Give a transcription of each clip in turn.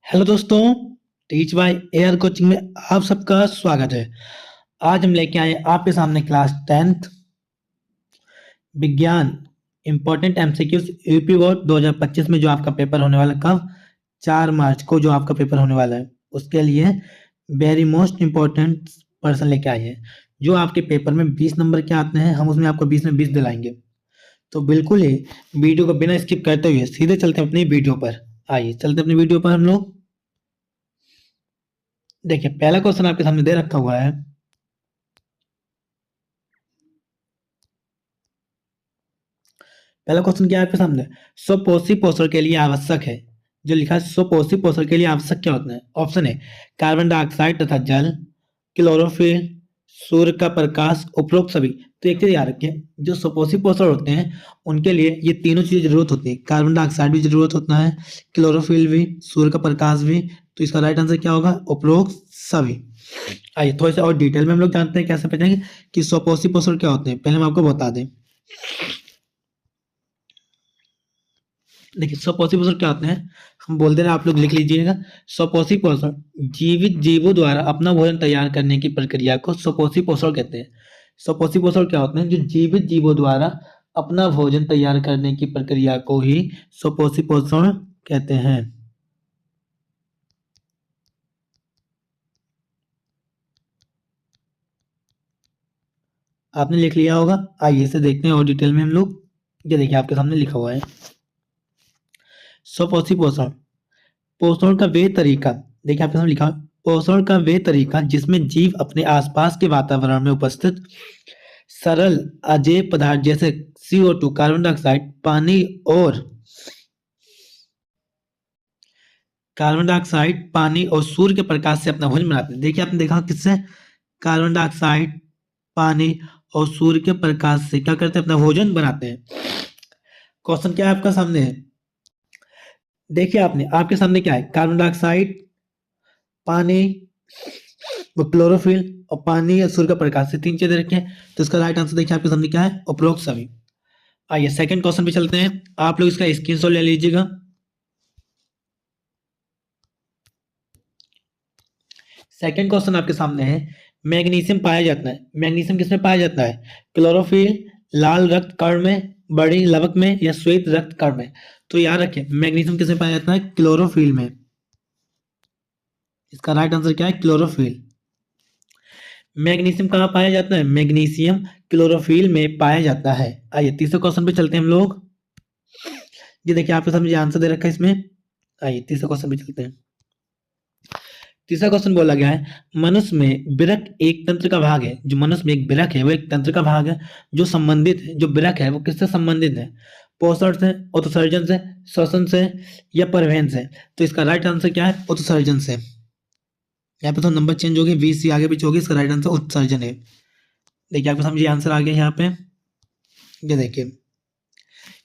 Hello दोस्तों। Teach by air coaching में आप सबका स्वागत है। आज हम लेके आए आपके सामने क्लास 10th विज्ञान इंपॉर्टेंट एमसीक्यूज यूपी बोर्ड 2025 में जो आपका पेपर होने वाला कब 4 मार्च को जो आपका पेपर होने वाला है उसके लिए वेरी मोस्ट इम्पोर्टेंट पर्सन लेके आए हैं। जो आपके पेपर में 20 नंबर के आते हैं हम उसमें आपको 20 में 20 दिलाएंगे। तो बिल्कुल ही वीडियो को बिना स्किप करते हुए सीधे चलते हैं अपनी वीडियो पर। आइए चलते हैं अपनी वीडियो पर हम लोग। देखिए पहला क्वेश्चन आपके सामने दे रखा हुआ है। पहला क्वेश्चन क्या है आपके सामने? स्वपोषी पोषण के लिए आवश्यक है। जो लिखा है स्वपोषी पोषण के लिए आवश्यक क्या होता है? ऑप्शन है कार्बन डाइऑक्साइड तथा जल, क्लोरोफिल, सूर्य का प्रकाश, उपरोक्त सभी। तो एक चीज याद रखिए, जो स्वपोषी पोषण होते हैं उनके लिए ये तीनों चीजें जरूरत होती है। कार्बन डाइऑक्साइड भी जरूरत होता है, क्लोरोफिल भी, सूर्य का प्रकाश भी। तो इसका राइट आंसर क्या होगा? उपरोक्त सभी। आइए थोड़े से और डिटेल में हम लोग जानते हैं कैसे पहचानेंगे कि स्वपोषी पोषण क्या होते हैं। पहले हम आपको बता दें। देखिए स्वपोषी पोषण क्या होते हैं, हम बोल दे रहे हैं, आप लोग लिख लीजिएगा। स्वपोषी पोषण जीवित जीवों द्वारा अपना भोजन तैयार करने की प्रक्रिया को स्वपोषी पोषण कहते हैं। स्वपोषी पोषण क्या होते हैं? जो जीवित जीवों द्वारा अपना भोजन तैयार करने की प्रक्रिया को ही स्वपोषी पोषण कहते हैं। आपने लिख लिया होगा। आइए इसे देखते हैं और डिटेल में हम लोग। ये देखिए आपके सामने लिखा हुआ है स्वपोषी पोषण। पोषण का वे तरीका, देखिए आपके सामने लिखा है, पोषण का वे तरीका जिसमें जीव अपने आसपास के वातावरण में उपस्थित सरल अजेय पदार्थ जैसे CO2, कार्बन डाइऑक्साइड, पानी और सूर्य के प्रकाश से अपना भोजन बनाते हैं। देखिए आपने देखा किससे? कार्बन डाइऑक्साइड, पानी और सूर्य के प्रकाश से क्या करते हैं? अपना भोजन बनाते हैं। क्वेश्चन क्या है आपका सामने है? देखिए आपने आपके सामने क्या है? कार्बन डाइऑक्साइड, पानी, वो क्लोरोफिल और पानी या सूर्य का प्रकाश से तीन चीजें रखे हैं। तो इसका राइट आंसर देखिए आपके सामने क्या है? उपरोक्त सभी। आइए सेकंड क्वेश्चन पे चलते हैं। आप लोग इसका स्क्रीनशॉट ले लीजिएगा। सेकंड क्वेश्चन आपके सामने है, मैग्नीशियम पाया जाता है। मैग्नीशियम किसमें पाया जाता है? क्लोरोफिल, लाल रक्त कण में, बड़ी लवक में या श्वेत रक्त कण में। तो याद रखें मैग्नीशियम किसमें पाया जाता है? क्लोरोफिल में। इसका राइट आंसर क्या है? क्लोरोफिल। मैग्नीशियम कहाँ पाया जाता है? मैग्नीशियम क्लोरोफिल में पाया जाता है। आइए तीसरे क्वेश्चन पे चलते हैं हम लोग। ये देखिए आपके सामने आंसर दे रखा है इसमें। आइए तीसरे क्वेश्चन पे चलते हैं। तीसरा क्वेश्चन बोला गया है, मनुष्य में विरक एक तंत्र का भाग है। जो मनुष्य में एक विरक है वो एक तंत्र का भाग है जो संबंधित है। जो विरक है वो किससे संबंधित है? पोषण से, उत्सर्जन से, श्वसन से या परिवहन से। तो इसका राइट आंसर क्या है? उत्सर्जन से। यहाँ पे तो नंबर चेंज हो गए, 20 से आगे पीछे होगी। इसका राइट आंसर उत्सर्जन है। देखिए आपको समझिए आंसर आ गया यहाँ पे। ये देखिए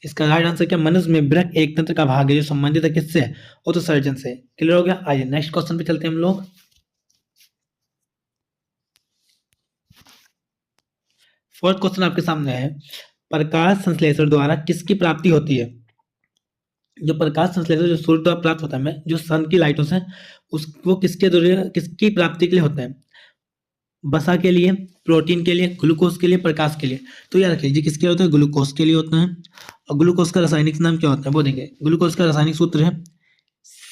इसका राइट आंसर क्या? मनुष्य में विरक एक तंत्र का भाग है जो संबंधित है किससे? उत्सर्जन से। क्लियर हो गया? आइए नेक्स्ट क्वेश्चन पे चलते हैं हम लोग। फोर्थ क्वेश्चन आपके सामने है, प्रकाश संश्लेषण द्वारा किसकी प्राप्ति होती है? जो प्रकाश संश्लेषण जो सूर्य द्वारा प्राप्त होता है, जो सन की लाइटों से, उसको किसके द्वारा किसकी प्राप्ति के लिए होता है? वसा के लिए, प्रोटीन के लिए, ग्लूकोज के लिए, प्रकाश के लिए। तो याद रखिए जी किसके लिए होता है? ग्लूकोज के लिए होता है। और ग्लूकोज का रासायनिक नाम क्या होता है वो देंगे। ग्लूकोज का रासायनिक सूत्र है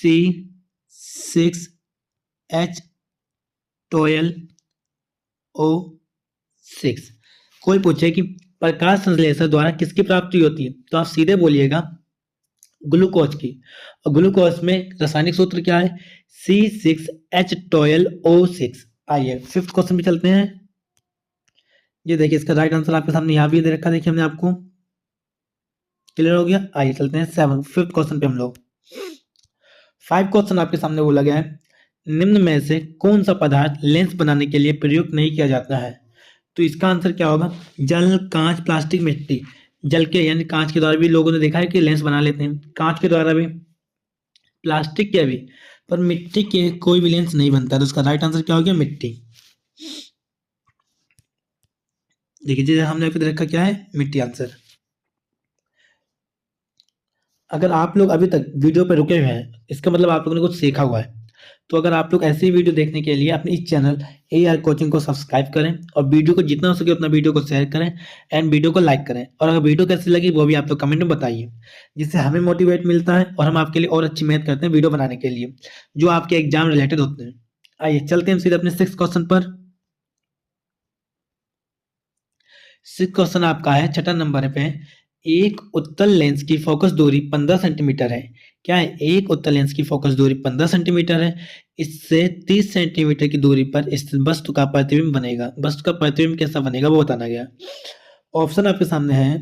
C6H12O6। कोई पूछे कि प्रकाश संश्लेषण द्वारा किसकी प्राप्ति होती है तो आप सीधे बोलिएगा ग्लूकोज की। और ग्लूकोज में रासायनिक सूत्र क्या है? C6H12O6। आइए फिफ्थ क्वेश्चन पे चलते हैं। ये देखिए इसका राइट आंसर आपके सामने यहाँ भी दे रखा, देखिए हमने आपको। क्लियर हो गया? आइए चलते हैं फिफ्थ क्वेश्चन पे हम लोग। फाइव क्वेश्चन आपके सामने बोला गया है, निम्न में से कौन सा पदार्थ लेंस बनाने के लिए प्रयुक्त नहीं किया जाता है? तो इसका आंसर क्या होगा? जल, कांच, प्लास्टिक, मिट्टी। जल के यानी कांच के द्वारा भी लोगों ने देखा है कि लेंस बना लेते हैं, कांच के द्वारा भी, प्लास्टिक के भी, पर मिट्टी के कोई भी लेंस नहीं बनता। तो उसका राइट आंसर क्या हो गया? मिट्टी। देखिए जैसे हमने अभी रखा क्या है? मिट्टी आंसर। अगर आप लोग अभी तक वीडियो पे रुके हुए हैं, इसका मतलब आप लोगों ने कुछ सीखा हुआ है। तो अगर आप लोग ऐसे ही वीडियो देखने के लिए अपने इस चैनल AR कोचिंग को सब्सक्राइब करें और वीडियो को जितना हो सके उतना वीडियो को शेयर करें एंड वीडियो को लाइक करें। और अगर वीडियो कैसी लगी वो भी आप लोग कमेंट में बताइए, जिससे हमें मोटिवेट मिलता है और हम आपके लिए और अच्छी मेहनत करते हैं वीडियो बनाने के लिए, जो आपके एग्जाम रिलेटेड होते हैं। आइए चलते हैं सीधे अपने 6th क्वेश्चन पर। 6th क्वेश्चन आपका है 6 नंबर पे। एक उत्तल लेंस की फोकस दूरी 15 सेंटीमीटर है। क्या है? एक उत्तल लेंस की फोकस दूरी 15 सेंटीमीटर है। इससे 30 सेंटीमीटर की दूरी पर स्थित वस्तु का प्रतिबिंब बनेगा। वस्तु का प्रतिबिंब कैसा बनेगा वो बताना गया। ऑप्शन आपके सामने है।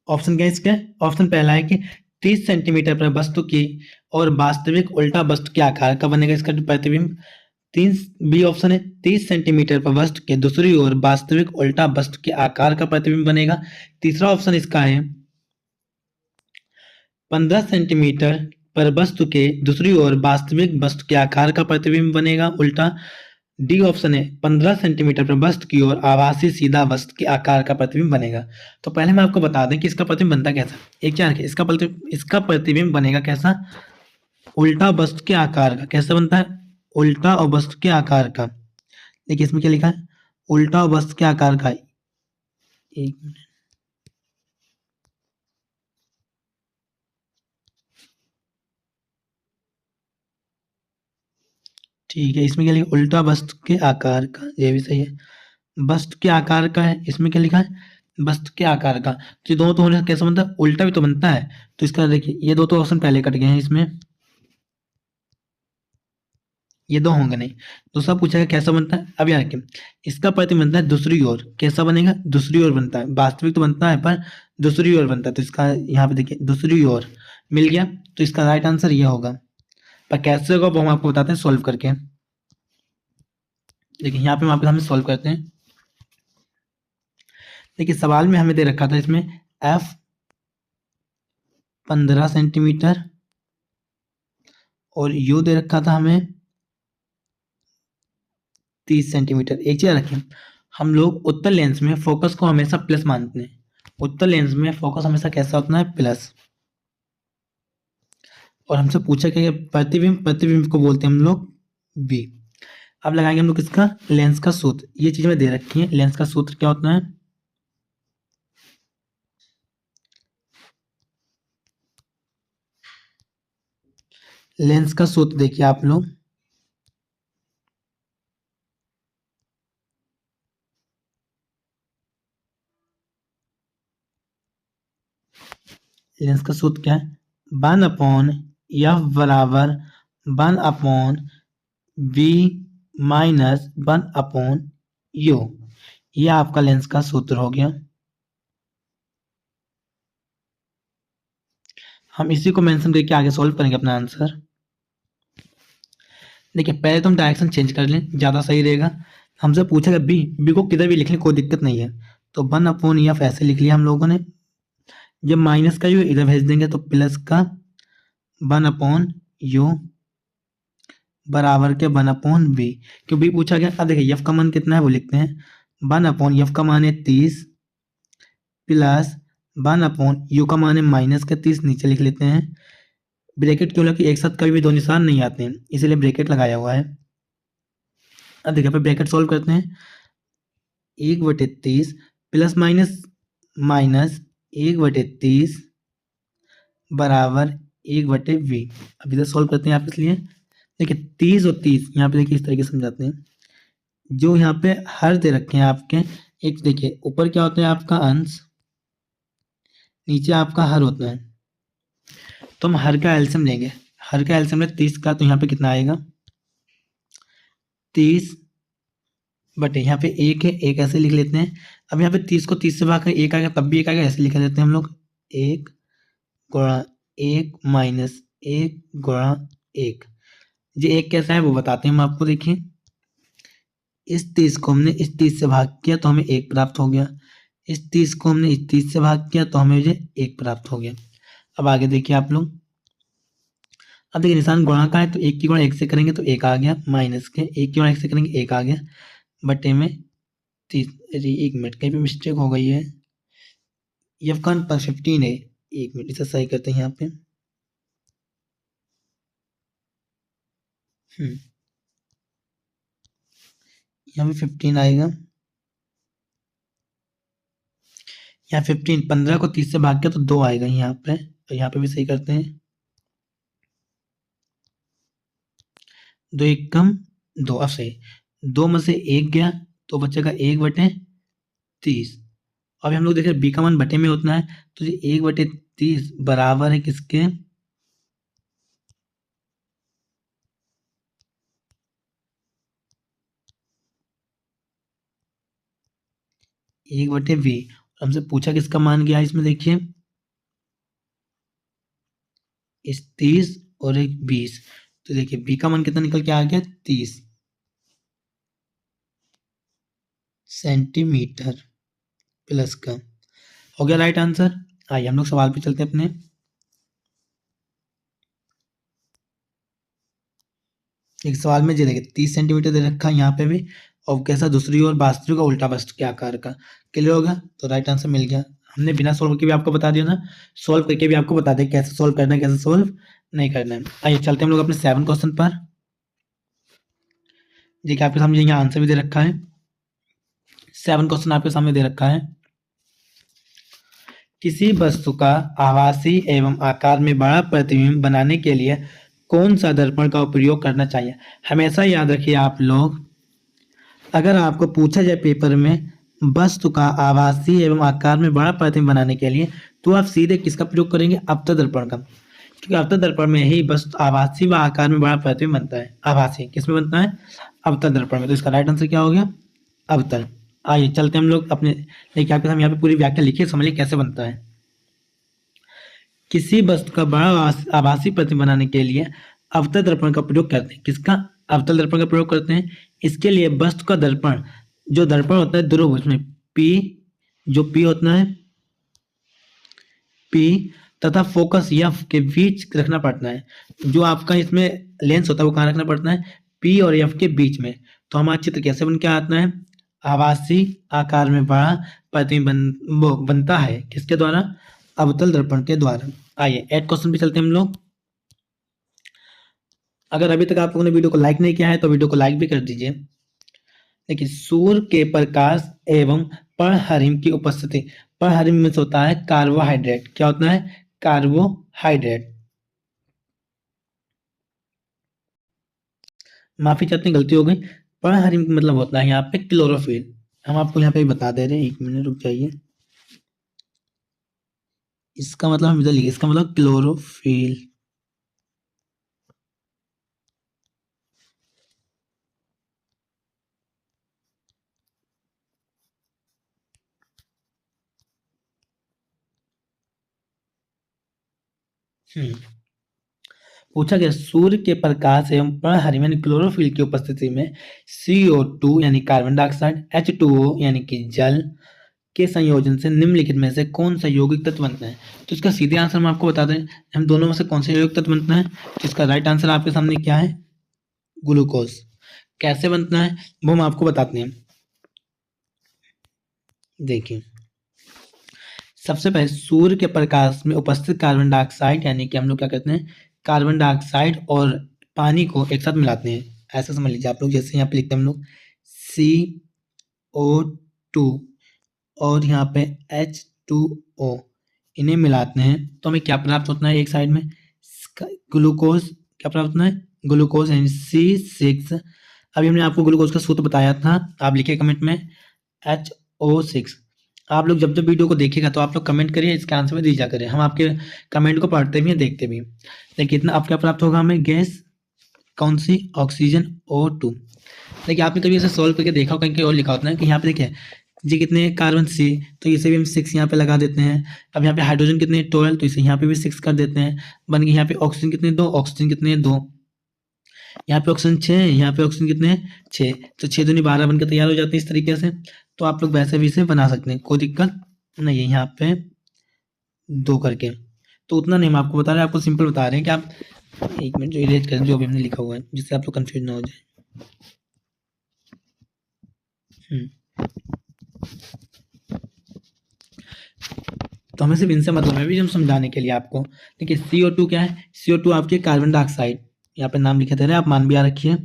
ऑप्शन क्या है इसका? ऑप्शन पहला है कि 30 सेंटीमीटर पर वस्तु की और वास्तविक उल्टा वस्तु के आकार का बनेगा इसका प्रतिबिंब। 3 बी ऑप्शन है 30 सेंटीमीटर पर वस्तु के दूसरी ओर वास्तविक उल्टा वस्तु के आकार का प्रतिबिंब बनेगा। तीसरा ऑप्शन इसका है 15 सेंटीमीटर पर वस्तु के दूसरी ओर वास्तविक वस्तु के आकार का प्रतिबिंब बनेगा उल्टा। डी ऑप्शन है 15 सेंटीमीटर पर वस्तु की ओर आभासी सीधा वस्तु के आकार का प्रतिबिंब बनेगा। तो पहले मैं आपको बता दें कि इसका प्रतिबिंब बनता कैसा। एक क्या रखें, इसका प्रतिबिंब बनेगा कैसा? उल्टा वस्तु के आकार का। कैसे बनता है? उल्टा और वस्तु के आकार का। देखिए इसमें क्या लिखा है? उल्टा और वस्तु के आकार का। एक मिनट, ठीक है। इसमें क्या लिखा? उल्टा वस्तु के आकार का, ये भी सही है। वस्तु के आकार का है, इसमें क्या लिखा है? वस्तु के आकार का। तो ये दोनों तो होने से कैसा बनता है? उल्टा भी तो बनता है। तो इसका देखिए ये दो तो ऑप्शन पहले कट गए हैं, इसमें ये दो होंगे नहीं। दूसरा पूछेगा कैसा बनता है। अब यार क्या, इसका प्रतिबिंब बनता है दूसरी ओर। कैसा बनेगा? दूसरी ओर बनता है। वास्तविक तो बनता है पर दूसरी ओर बनता है। तो इसका यहाँ पे देखिए दूसरी ओर मिल गया। तो इसका राइट आंसर ये होगा। पर कैसे होगा वो हम आपको बताते हैं सॉल्व करके। देखिए यहाँ पे हम आपके सामने सॉल्व करते हैं। देखिए सवाल में हमें दे रखा था इसमें F 15 सेंटीमीटर और U दे रखा था हमें 30 सेंटीमीटर। एक चीज रखें, हम लोग उत्तल लेंस में फोकस को हमेशा प्लस मानते हैं। उत्तल लेंस में फोकस हमेशा कैसा होता है? प्लस। और हमसे पूछा कि प्रतिबिंब को बोलते हैं हम लोग बी। अब लगाएंगे हम लोग इसका लेंस का सूत्र। ये चीज में दे रखी है। लेंस का सूत्र क्या होता है? लेंस का सूत्र देखिए आप लोग, लेंस का सूत्र क्या है? 1/f बराबर 1/v माइनस 1/u। ये आपका लेंस का सूत्र हो गया। हम इसी को मेंशन करके आगे सॉल्व करेंगे अपना आंसर। देखिए पहले तो हम डायरेक्शन चेंज कर लें, ज़्यादा सही रहेगा। हमसे पूछेगा बी को किधर भी लिख लें, कोई दिक्कत नहीं है। तो 1/f ऐसे लिख लिया हम लोगों ने। जब माइनस का यू इधर भेज देंगे तो प्लस का 1/u बराबर के 1/v। क्यों बी पूछा गया। अब देखिए f का मान कितना है वो लिखते हैं। 1/f का मान है 30 प्लस 1/u का मान है माइनस के 30। नीचे लिख लेते हैं। ब्रैकेट क्यों लगे? एक साथ कभी भी दो निशान नहीं आते हैं, इसीलिए ब्रैकेट लगाया हुआ है। अब देखिए पे ब्रैकेट सोल्व करते हैं। 1/30 प्लस माइनस माइनस 1/30 बराबर 1/v। अब इधर सोल्व करते हैं आप, इसलिए देखिए 30 और 30 यहाँ पे देखिए इस तरीके से समझाते हैं। जो यहाँ पे हर दे रखे हैं आपके, एक देखिए ऊपर क्या होता है आपका अंश, नीचे आपका हर होता है। तो हम हर का एलसीएम लेंगे। हर का एलसीएम लें 30 का, तो यहाँ पे कितना आएगा? 30 बटे यहाँ पे एक है, एक ऐसे लिख लेते हैं। अब यहाँ पे 30 को 30 से भाग कर एक आएगा, तब भी एक आएगा, ऐसे लिख देते हैं हम लोग। 1 गुणा 1 माइनस 1 गुणा 1। ये एक कैसा है वो बताते हैं हम आपको। देखिए इस 30 को हमने इस 30 से भाग किया तो हमें 1 प्राप्त हो गया। इस 30 को हमने इस 30 से भाग किया तो हमें ये 1 प्राप्त हो गया। अब आगे देखिए आप लोग। अब देखिए निशान गुणा का है तो 1 की गुणा 1 से करेंगे तो 1 आ गया, माइनस के 1 की गुणा 1 से करेंगे 1 आ गया, बटे में 30। अरे 1 मिनट कहीं पे मिस्टेक हो गई है। एफ का 15 है। एक मिनट इसे सही करते हैं यहाँ पे। यहाँ पे 15 आएगा। यहाँ 15, 15 को 30 से भाग गया तो 2 आएगा यहाँ पे, तो यहाँ पे भी सही करते हैं। 2 एक कम 2, अब सही। 2 में से 1 गया तो बचेगा 1/30। अभी हम लोग देख रहे हैं बी का मान बटे में उतना है, तो ये 1/30 बराबर है किसके? 1/v। हमसे पूछा किसका मान गया इसमें, देखिए इस 30 और एक 20, तो देखिए बी का मान कितना निकल के आ गया? 30 सेंटीमीटर प्लस का। हो गया राइट आंसर। आइए हम लोग सवाल पे चलते हैं अपने। एक सवाल में ये देखिए 30 सेंटीमीटर दे रखा है यहाँ पे भी, और कैसा दूसरी ओर वास्तु का उल्टा वस्तु के आकार का। क्लियर होगा? तो राइट आंसर मिल गया। हमने बिना सोल्व करके भी आपको बता दिया ना, सोल्व करके भी आपको बता दें कैसे सोल्व करना है, कैसे सोल्व नहीं करना है। आइए चलते हम लोग अपने 7 क्वेश्चन पर। देखिए आपके सामने यहाँ आंसर भी दे रखा है। 7 क्वेश्चन आपके सामने दे रखा है। किसी वस्तु का आभासी एवं आकार में बड़ा प्रतिबिंब बनाने के लिए कौन सा दर्पण का उपयोग करना चाहिए? हमेशा याद रखिए आप लोग, अगर आपको पूछा जाए पेपर में वस्तु का आभासी एवं आकार में बड़ा प्रतिबिंब बनाने के लिए, तो आप सीधे किसका प्रयोग करेंगे? अवतल दर्पण का। क्योंकि अवतल दर्पण में ही वस्तु आभासी व आकार में बड़ा प्रतिबिंब बनता है। आभासी किसमें बनता है? अवतल दर्पण में। तो इसका राइट आंसर क्या हो गया? अवतल। आइए चलते हम लोग अपने, देखिए आपके सामने यहाँ पे पूरी व्याख्या लिखिए, समझिए कैसे बनता है। किसी वस्तु का बड़ा आभासी प्रतिबिंब बनाने के लिए अवतल दर्पण का प्रयोग करते हैं। किसका? अवतल दर्पण का प्रयोग करते हैं। इसके लिए वस्तु का दर्पण, जो दर्पण होता है ध्रुव, उसमें पी, जो पी होता है पी तथा फोकस एफ के बीच रखना पड़ता है। जो आपका इसमें लेंस होता है वो कहाँ रखना पड़ता है? पी और एफ के बीच में। तो हमारा चित्र कैसे बन के आता है? आभासी आकार में बड़ा प्रतिबिंब बनता है किसके द्वारा? अवतल दर्पण के द्वारा। आइए 8 क्वेश्चन पे चलते हैं हम लोग। अगर अभी तक आप लोगों ने वीडियो को लाइक नहीं किया है तो वीडियो को लाइक भी कर दीजिए। देखिए सूर्य के प्रकाश एवं पराबैंगनी की उपस्थिति, पराबैंगनी में होता है कार्बोहाइड्रेट। क्या होता है? कार्बोहाइड्रेट। माफी चाहते हैं, गलती हो गई। पराबैंगनी मतलब होता है यहाँ पे क्लोरोफिल। हम आपको यहाँ पे बता दे रहे हैं, 1 मिनट रुक जाइए। इसका मतलब हम इधर लिखे, इसका मतलब क्लोरोफिल। पूछा गया सूर्य के प्रकाश एवं पराबैंगनी क्लोरोफिल की उपस्थिति में CO2 यानी कार्बन डाइऑक्साइड, H2O यानी कि जल के संयोजन से निम्नलिखित में से कौन सा यौगिक तत्व बनता है? तो इसका सीधे आंसर हम आपको बता दें, हम दोनों में से कौन सा यौगिक तत्व बनता है। तो इसका राइट आंसर आपके सामने क्या है? ग्लूकोज। कैसे बनता है वो हम आपको बताते हैं। देखिए सबसे पहले सूर्य के प्रकाश में उपस्थित कार्बन डाइऑक्साइड, यानी कि हम लोग क्या कहते हैं, कार्बन डाइऑक्साइड और पानी को एक साथ मिलाते हैं। ऐसा समझ लीजिए आप लोग, जैसे यहाँ पे लिखते हैं हम लोग CO2 और यहाँ पे H2O, इन्हें मिलाते हैं तो हमें क्या प्राप्त होता है? एक साइड में ग्लूकोज। क्या प्राप्त होता है? ग्लूकोज यानी C6। अभी हमने आपको ग्लूकोज का सूत्र बताया था, आप लिखिए कमेंट में HO6। आप लोग जब जब वीडियो को देखिएगा तो आप लोग कमेंट करिए, इसके आंसर में दीजिए करें, हम आपके कमेंट को पढ़ते भी हैं, देखते भी। देखिए इतना अब क्या प्राप्त होगा हमें? गैस कौन सी? Oxygen O2। देखिए आपने कभी ऐसे सॉल्व करके देखा हो, कहीं और लिखा होता है कि यहाँ पे देखिए जी कितने कार्बन C, तो इसे भी हम 6 यहाँ पे लगा देते हैं। अब यहाँ पे हाइड्रोजन कितने? 12, तो इसे यहाँ पे भी 6 कर देते हैं। बन गई यहाँ पे ऑक्सीजन कितने? 2। ऑक्सीजन कितने? 2। यहाँ पे ऑक्सीजन 6, यहाँ पे ऑक्सीजन कितने? 6, तो 6 दूनी 12 बनकर तैयार हो जाते हैं इस तरीके से। तो आप लोग वैसे भी इसे बना सकते हैं, कोई दिक्कत नहीं है। यहाँ पे 2 करके, तो उतना नहीं हम आपको बता रहे हैं, आपको सिंपल बता रहे हैं कि आप 1 मिनट जो इरेज करें जो भी हमने लिखा हुआ है, जिससे आप लोग कंफ्यूज ना हो जाए। तो हमें सिर्फ इनसे मतलब है भी हम समझाने के लिए आपको। देखिए CO2 क्या है, CO2 आपके कार्बन डाइऑक्साइड, यहाँ पे नाम लिखे दे रहे हैं, आप मान भी आ रखिए।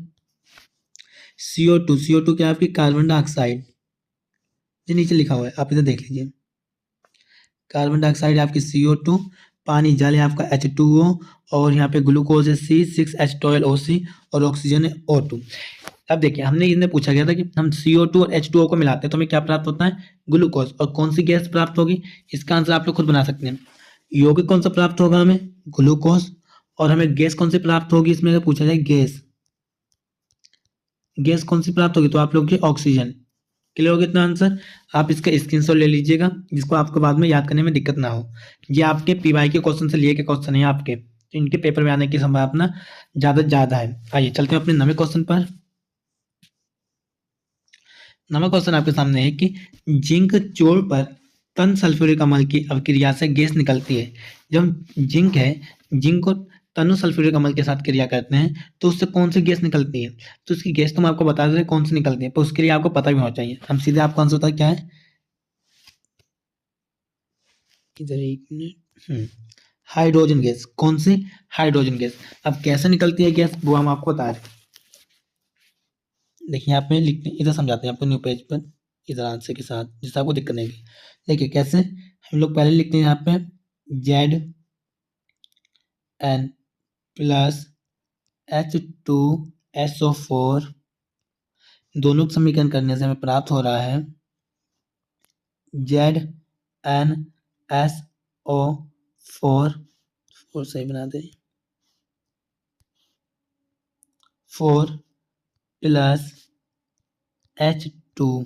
CO2 क्या है आपकी कार्बन डाइऑक्साइड, ये नीचे लिखा हुआ है, आप इधर देख लीजिए। कार्बन डाइऑक्साइड आपकी CO2, पानी जल है आपका H2O, और यहाँ पे ग्लूकोज है C6H12OC, और ऑक्सीजन है O2। अब देखिए हमने इनमें पूछा गया था कि हम CO2 और H2O को मिलाते हैं तो हमें क्या प्राप्त होता है, ग्लूकोज। और कौन सी गैस प्राप्त होगी, इसका आंसर आप लोग खुद बना सकते हैं। यौगिक कौन सा प्राप्त होगा हमें, ग्लूकोज। और हमें गैस कौन सी प्राप्त होगी, इसमें अगर पूछा जाए गैस कौन सी प्राप्त होगी, तो आप लोग की ऑक्सीजन। क्लियर हो कितना आंसर, आप इसका स्क्रीनशॉट ले लीजिएगा जिसको आपको बाद में याद करने में दिक्कत ना हो। ये आपके PY के क्वेश्चन से लिए के क्वेश्चन है आपके, तो इनके पेपर में आने की संभावना ज्यादा है। आइए चलते हैं अपने नवे क्वेश्चन पर। नवा क्वेश्चन आपके सामने है कि जिंक चोर पर तन सल्फ्यूरिक अम्ल की अभिक्रिया से गैस निकलती है। जब जिंक को तनु सल्फ्यूरिक अम्ल के साथ क्रिया करते हैं तो उससे कौन सी गैस निकलती है, तो उसकी गैस तो मैं आपको बता दें कौन सी निकलती है, पर उसके लिए आपको पता भी होना चाहिए। हम सीधे आपको आंसर होता है क्या है, इधर एक मिनट, हाइड्रोजन गैस। कौन सी, हाइड्रोजन गैस। अब कैसे निकलती है गैस वो हम आपको बता रहे। देखिए यहाँ पे लिखते, इधर समझाते हैं आपको न्यू पेज पर, इधर आंसर के साथ, जिससे आपको दिक्कत नहीं होगी। देखिए कैसे, हम लोग पहले लिखते हैं यहाँ पे Zn प्लस H2SO4, दोनों का समीकरण करने से हमें प्राप्त हो रहा है ZnSO4, सही बना दे, 4 प्लस H2।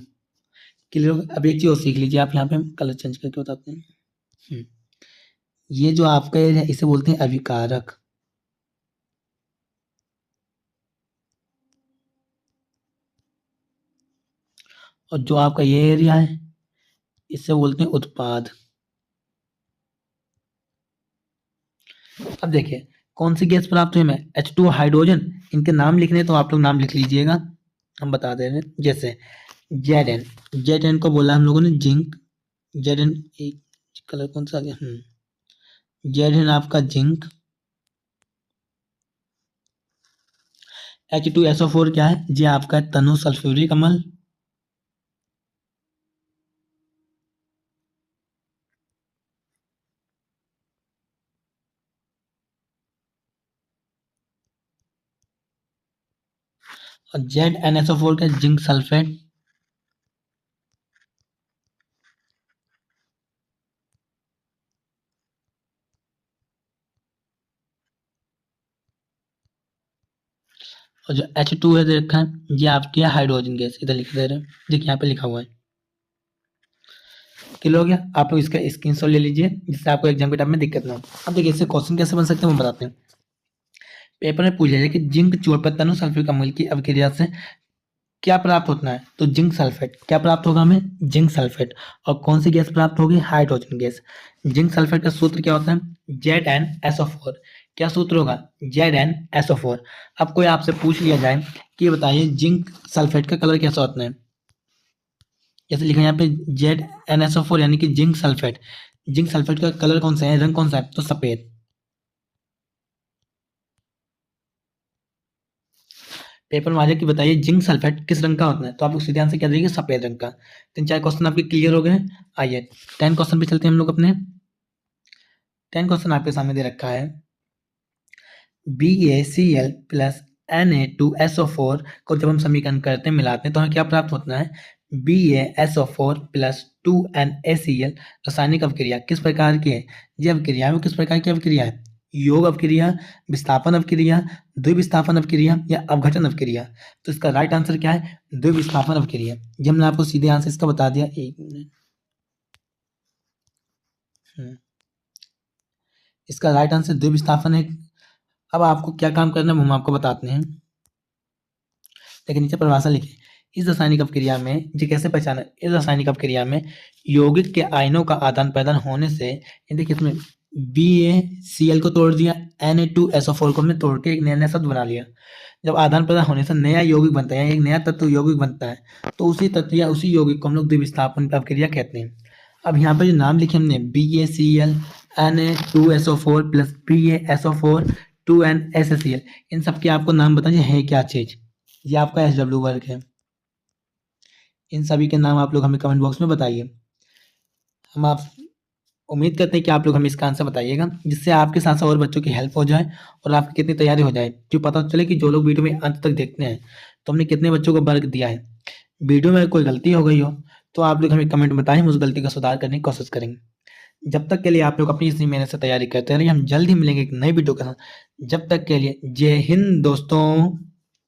क्लियर। अब एक चीज और सीख लीजिए आप, यहाँ पे हम कलर चेंज करके बताते हैं। ये जो आपका एरिया इसे बोलते हैं अभिकारक, और जो आपका ये एरिया है इसे बोलते हैं उत्पाद। अब देखिए कौन सी गैस प्राप्त हुई हमें, H2 हाइड्रोजन। इनके नाम लिखने तो आप लोग नाम लिख लीजिएगा, हम बता दे रहे हैं। जैसे Zn को बोला हम लोगों ने जिंक, Zn एक कलर कौन सा आ गया, Zn आपका जिंक। H2SO4 क्या है, ये आपका तनु सल्फ्यूरिक अम्ल। और ZnSO4 का जिंक सल्फेट। और जो H2 है दे रखा है, ये आपकी है हाइड्रोजन गैस, इधर लिख दे रहे हैं, देखिए यहाँ पे लिखा हुआ है। क्लियर हो गया, आप लोग इसका स्क्रीनशॉट ले लीजिए जिससे आपको एग्जाम के टाइम में दिक्कत ना हो। अब देखिए इससे क्वेश्चन कैसे बन सकते हैं वो बताते हैं। पेपर में पूछा जाए कि जिंक चूर्ण पर तनु सल्फ्यूरिक अम्ल की अभिक्रिया से क्या प्राप्त होता है, तो जिंक सल्फेट। क्या प्राप्त होगा हमें, जिंक सल्फेट। और कौन सी गैस प्राप्त होगी, हाइड्रोजन गैस। जिंक सल्फेट का सूत्र क्या होता है, ZnSO4। क्या सूत्र होगा, ZnSO4। अब कोई आपसे पूछ लिया जाए कि बताइए जिंक सल्फेट का कलर कैसा होता है, जैसे लिखा है यहाँ पे ZnSO4 यानी कि जिंक सल्फेट। जिंक सल्फेट का कलर कौन सा है, रंग कौन सा है, तो सफेद। पेपर में आ जाए कि बताइए जिंक सल्फेट किस रंग का होता है, तो आप लोग सीधे आंसर क्या देंगे, सफेद रंग का। 3-4 क्वेश्चन आपके क्लियर हो गए। आइए 10 क्वेश्चन पे चलते हैं हम लोग अपने। 10 क्वेश्चन आपके सामने दे रखा है। BaCl प्लस Na2SO4 को जब हम समीकरण करते हैं, मिलाते हैं, तो हमें क्या प्राप्त होता है, BaSO4 प्लस 2NaCl। रासायनिक अभिक्रिया किस प्रकार की है, ये अभिक्रिया वो किस प्रकार की अभिक्रिया है, योग अभिक्रिया, विस्थापन अभिक्रिया, द्विविस्थापन अभिक्रिया या अपघटन अभिक्रिया। तो इसका राइट आंसर क्या है, द्विविस्थापन अभिक्रिया। ये हमने आपको सीधे आंसर इसका बता दिया। एक मिनट, इसका राइट आंसर द्विविस्थापन है। अब आपको क्या काम करना है वो हम आपको बताते हैं। लेकिन नीचे परिभाषा लिखिए, इस रासायनिक अपक्रिया में ये कैसे पहचाना, इस रासायनिक अपक्रिया में यौगिक के आयनों का आदान प्रदान होने से, देखिए इसमें BaCl को तोड़ दिया, Na2SO4 को हमने तोड़ के एक नया शब्द बना लिया। जब आदान प्रदान होने से नया यौगिक बनता है, एक नया तत्व यौगिक बनता है, तो उसी तत्व या उसी यौगिक को हम लोग द्विविस्थापन अपक्रिया कहते हैं। अब यहाँ पे जो नाम लिखे हमने BaClNa2SO4 प्लस BaSO4 2NaCl, इन सब के आपको नाम बताइए है क्या चीज। ये आपका SW वर्ग है। इन सभी के नाम आप लोग हमें कमेंट बॉक्स में बताइए। हम आप उम्मीद करते हैं कि आप लोग हमें इसका आंसर बताइएगा, जिससे आपके साथ साथ और बच्चों की हेल्प हो जाए और आपकी कितनी तैयारी हो जाए, जो पता चले कि जो लोग वीडियो में अंत तक देखते हैं तो हमने कितने बच्चों को वर्ग दिया है। वीडियो में कोई गलती हो गई हो तो आप लोग हमें कमेंट में बताएं, हम उस गलती का सुधार करने की कोशिश करेंगे। जब तक के लिए आप लोग अपनी इसी मेहनत से तैयारी करते रहिए। हम जल्द ही मिलेंगे एक नई वीडियो के साथ। जब तक के लिए जय हिंद दोस्तों।